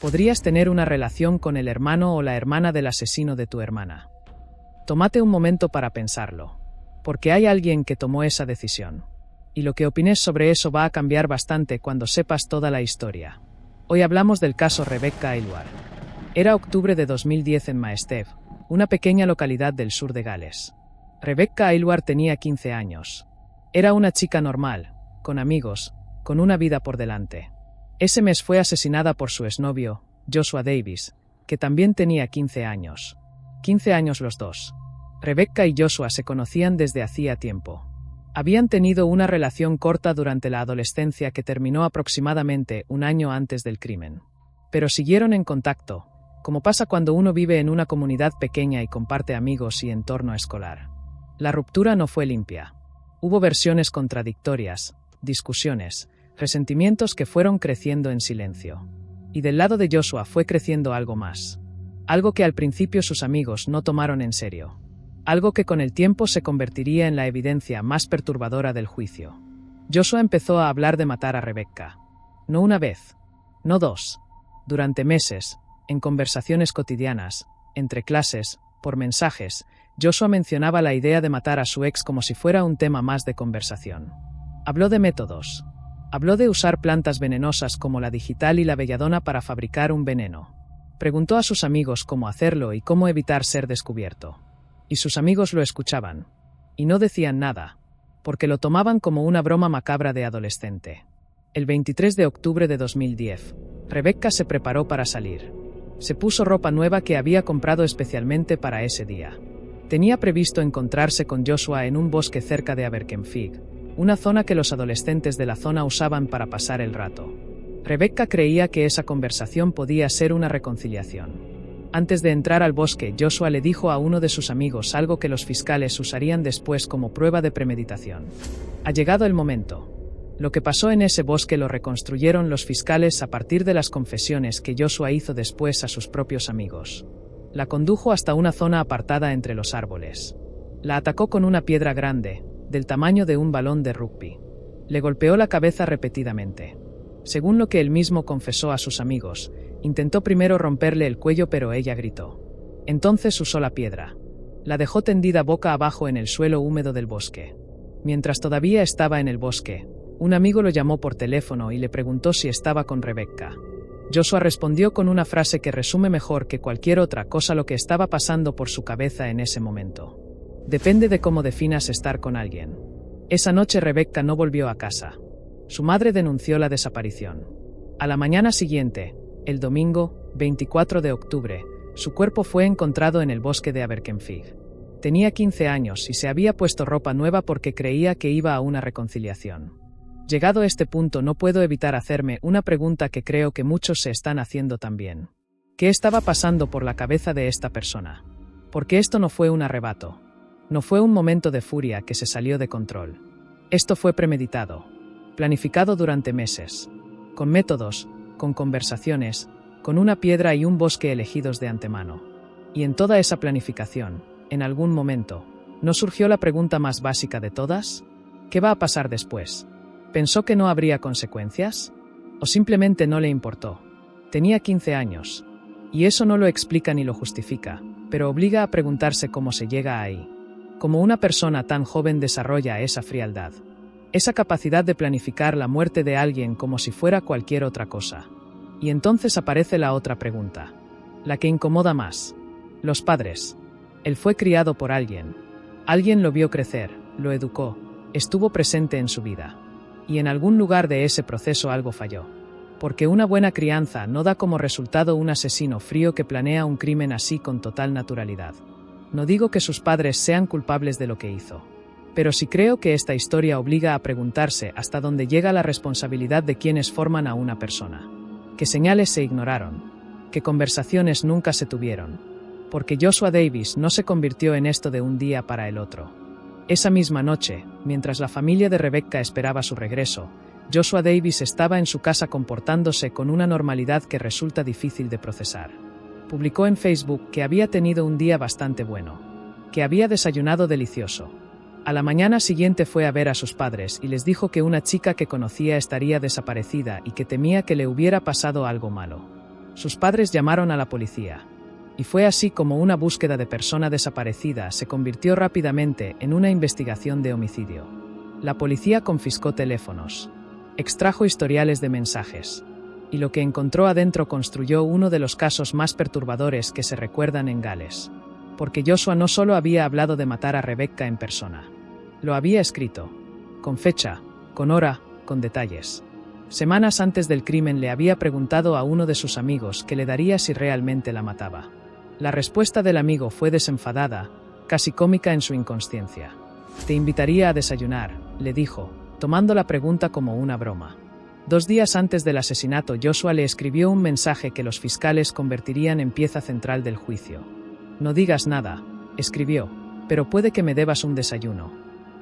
Podrías tener una relación con el hermano o la hermana del asesino de tu hermana. Tómate un momento para pensarlo, porque hay alguien que tomó esa decisión. Y lo que opines sobre eso va a cambiar bastante cuando sepas toda la historia. Hoy hablamos del caso Rebecca Aylward. Era octubre de 2010 en Maesteg, una pequeña localidad del sur de Gales. Rebecca Aylward tenía 15 años. Era una chica normal, con amigos, con una vida por delante. Ese mes fue asesinada por su exnovio, Joshua Davis, que también tenía 15 años. 15 años los dos. Rebecca y Joshua se conocían desde hacía tiempo. Habían tenido una relación corta durante la adolescencia que terminó aproximadamente un año antes del crimen. Pero siguieron en contacto, como pasa cuando uno vive en una comunidad pequeña y comparte amigos y entorno escolar. La ruptura no fue limpia. Hubo versiones contradictorias, discusiones, resentimientos que fueron creciendo en silencio. Y del lado de Joshua fue creciendo algo más. Algo que al principio sus amigos no tomaron en serio. Algo que con el tiempo se convertiría en la evidencia más perturbadora del juicio. Joshua empezó a hablar de matar a Rebecca. No una vez, no dos. Durante meses, en conversaciones cotidianas, entre clases, por mensajes, Joshua mencionaba la idea de matar a su ex como si fuera un tema más de conversación. Habló de métodos. Habló de usar plantas venenosas como la digital y la belladona para fabricar un veneno. Preguntó a sus amigos cómo hacerlo y cómo evitar ser descubierto. Y sus amigos lo escuchaban. Y no decían nada, porque lo tomaban como una broma macabra de adolescente. El 23 de octubre de 2010, Rebecca se preparó para salir. Se puso ropa nueva que había comprado especialmente para ese día. Tenía previsto encontrarse con Joshua en un bosque cerca de Aberkenfig, una zona que los adolescentes de la zona usaban para pasar el rato. Rebecca creía que esa conversación podía ser una reconciliación. Antes de entrar al bosque, Joshua le dijo a uno de sus amigos algo que los fiscales usarían después como prueba de premeditación. Ha llegado el momento. Lo que pasó en ese bosque lo reconstruyeron los fiscales a partir de las confesiones que Joshua hizo después a sus propios amigos. La condujo hasta una zona apartada entre los árboles. La atacó con una piedra grande, del tamaño de un balón de rugby. Le golpeó la cabeza repetidamente. Según lo que él mismo confesó a sus amigos, intentó primero romperle el cuello pero ella gritó. Entonces usó la piedra. La dejó tendida boca abajo en el suelo húmedo del bosque. Mientras todavía estaba en el bosque, un amigo lo llamó por teléfono y le preguntó si estaba con Rebecca. Joshua respondió con una frase que resume mejor que cualquier otra cosa lo que estaba pasando por su cabeza en ese momento. Depende de cómo definas estar con alguien. Esa noche Rebecca no volvió a casa. Su madre denunció la desaparición. A la mañana siguiente, el domingo, 24 de octubre, su cuerpo fue encontrado en el bosque de Aberkenfig. Tenía 15 años y se había puesto ropa nueva porque creía que iba a una reconciliación. Llegado a este punto no puedo evitar hacerme una pregunta que creo que muchos se están haciendo también. ¿Qué estaba pasando por la cabeza de esta persona? Porque esto no fue un arrebato. No fue un momento de furia que se salió de control. Esto fue premeditado. Planificado durante meses. Con métodos, con conversaciones, con una piedra y un bosque elegidos de antemano. Y en toda esa planificación, en algún momento, ¿no surgió la pregunta más básica de todas? ¿Qué va a pasar después? ¿Pensó que no habría consecuencias? ¿O simplemente no le importó? Tenía 15 años. Y eso no lo explica ni lo justifica, pero obliga a preguntarse cómo se llega ahí. Cómo una persona tan joven desarrolla esa frialdad. Esa capacidad de planificar la muerte de alguien como si fuera cualquier otra cosa. Y entonces aparece la otra pregunta. La que incomoda más. Los padres. Él fue criado por alguien. Alguien lo vio crecer, lo educó, estuvo presente en su vida. Y en algún lugar de ese proceso algo falló. Porque una buena crianza no da como resultado un asesino frío que planea un crimen así con total naturalidad. No digo que sus padres sean culpables de lo que hizo. Pero sí creo que esta historia obliga a preguntarse hasta dónde llega la responsabilidad de quienes forman a una persona. ¿Qué señales se ignoraron? ¿Qué conversaciones nunca se tuvieron? Porque Joshua Davis no se convirtió en esto de un día para el otro. Esa misma noche, mientras la familia de Rebecca esperaba su regreso, Joshua Davis estaba en su casa comportándose con una normalidad que resulta difícil de procesar. Publicó en Facebook que había tenido un día bastante bueno, que había desayunado delicioso. A la mañana siguiente fue a ver a sus padres y les dijo que una chica que conocía estaría desaparecida y que temía que le hubiera pasado algo malo. Sus padres llamaron a la policía. Y fue así como una búsqueda de persona desaparecida se convirtió rápidamente en una investigación de homicidio. La policía confiscó teléfonos, extrajo historiales de mensajes, y lo que encontró adentro construyó uno de los casos más perturbadores que se recuerdan en Gales. Porque Joshua no solo había hablado de matar a Rebecca en persona, lo había escrito, con fecha, con hora, con detalles. Semanas antes del crimen le había preguntado a uno de sus amigos qué le daría si realmente la mataba. La respuesta del amigo fue desenfadada, casi cómica en su inconsciencia. «Te invitaría a desayunar», le dijo, tomando la pregunta como una broma. 2 días antes del asesinato, Joshua le escribió un mensaje que los fiscales convertirían en pieza central del juicio. «No digas nada», escribió, «pero puede que me debas un desayuno».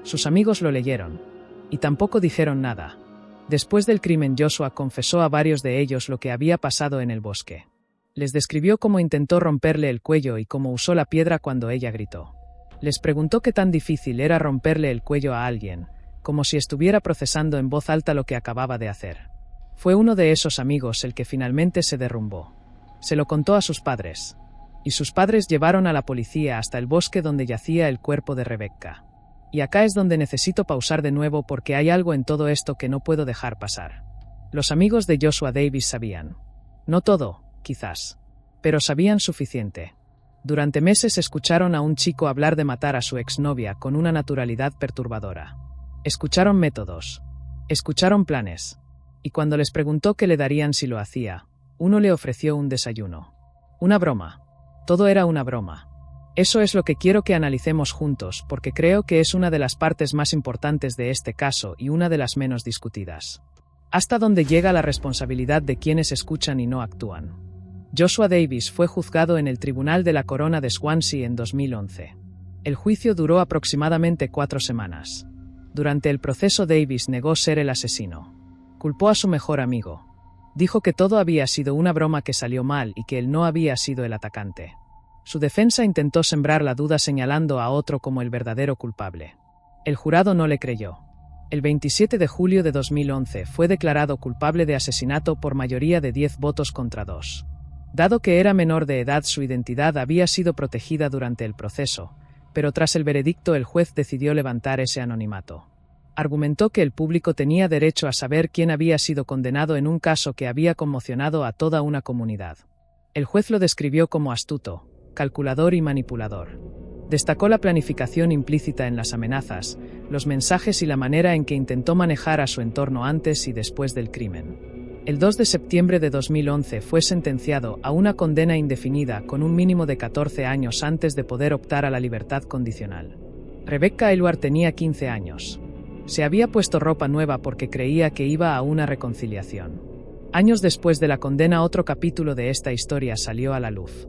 Sus amigos lo leyeron. Y tampoco dijeron nada. Después del crimen, Joshua confesó a varios de ellos lo que había pasado en el bosque. Les describió cómo intentó romperle el cuello y cómo usó la piedra cuando ella gritó. Les preguntó qué tan difícil era romperle el cuello a alguien, como si estuviera procesando en voz alta lo que acababa de hacer. Fue uno de esos amigos el que finalmente se derrumbó. Se lo contó a sus padres. Y sus padres llevaron a la policía hasta el bosque donde yacía el cuerpo de Rebecca. Y acá es donde necesito pausar de nuevo porque hay algo en todo esto que no puedo dejar pasar. Los amigos de Joshua Davis sabían. No todo, quizás. Pero sabían suficiente. Durante meses escucharon a un chico hablar de matar a su exnovia con una naturalidad perturbadora. Escucharon métodos. Escucharon planes. Y cuando les preguntó qué le darían si lo hacía, uno le ofreció un desayuno. Una broma. Todo era una broma. Eso es lo que quiero que analicemos juntos porque creo que es una de las partes más importantes de este caso y una de las menos discutidas. Hasta dónde llega la responsabilidad de quienes escuchan y no actúan. Joshua Davis fue juzgado en el Tribunal de la Corona de Swansea en 2011. El juicio duró aproximadamente 4 semanas. Durante el proceso, Davis negó ser el asesino. Culpó a su mejor amigo. Dijo que todo había sido una broma que salió mal y que él no había sido el atacante. Su defensa intentó sembrar la duda señalando a otro como el verdadero culpable. El jurado no le creyó. El 27 de julio de 2011 fue declarado culpable de asesinato por mayoría de 10 votos contra 2. Dado que era menor de edad, su identidad había sido protegida durante el proceso, pero tras el veredicto el juez decidió levantar ese anonimato. Argumentó que el público tenía derecho a saber quién había sido condenado en un caso que había conmocionado a toda una comunidad. El juez lo describió como astuto, calculador y manipulador. Destacó la planificación implícita en las amenazas, los mensajes y la manera en que intentó manejar a su entorno antes y después del crimen. El 2 de septiembre de 2011 fue sentenciado a una condena indefinida con un mínimo de 14 años antes de poder optar a la libertad condicional. Rebecca Elward tenía 15 años. Se había puesto ropa nueva porque creía que iba a una reconciliación. Años después de la condena, otro capítulo de esta historia salió a la luz.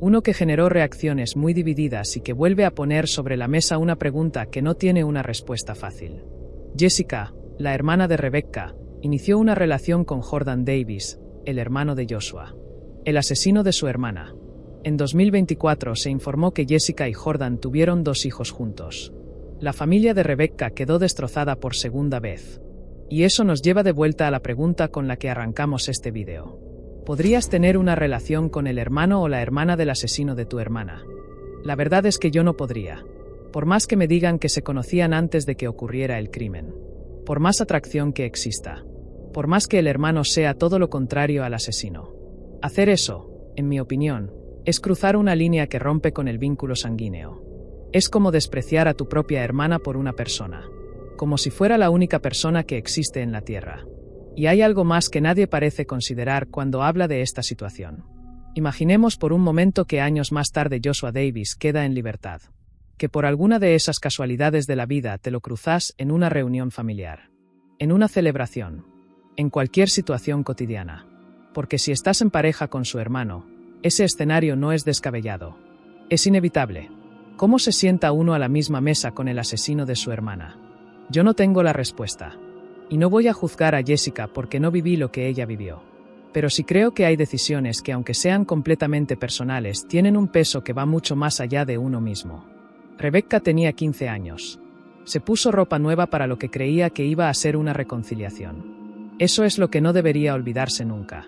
Uno que generó reacciones muy divididas y que vuelve a poner sobre la mesa una pregunta que no tiene una respuesta fácil. Jessica, la hermana de Rebecca, inició una relación con Jordan Davis, el hermano de Joshua, el asesino de su hermana. En 2024 se informó que Jessica y Jordan tuvieron 2 hijos juntos. La familia de Rebecca quedó destrozada por segunda vez. Y eso nos lleva de vuelta a la pregunta con la que arrancamos este vídeo. ¿Podrías tener una relación con el hermano o la hermana del asesino de tu hermana? La verdad es que yo no podría. Por más que me digan que se conocían antes de que ocurriera el crimen. Por más atracción que exista. Por más que el hermano sea todo lo contrario al asesino. Hacer eso, en mi opinión, es cruzar una línea que rompe con el vínculo sanguíneo. Es como despreciar a tu propia hermana por una persona. Como si fuera la única persona que existe en la Tierra. Y hay algo más que nadie parece considerar cuando habla de esta situación. Imaginemos por un momento que años más tarde Joshua Davis queda en libertad. Que por alguna de esas casualidades de la vida te lo cruzas en una reunión familiar. En una celebración. En cualquier situación cotidiana. Porque si estás en pareja con su hermano, ese escenario no es descabellado. Es inevitable. ¿Cómo se sienta uno a la misma mesa con el asesino de su hermana? Yo no tengo la respuesta. Y no voy a juzgar a Jessica porque no viví lo que ella vivió. Pero sí creo que hay decisiones que, aunque sean completamente personales, tienen un peso que va mucho más allá de uno mismo. Rebecca tenía 15 años. Se puso ropa nueva para lo que creía que iba a ser una reconciliación. Eso es lo que no debería olvidarse nunca.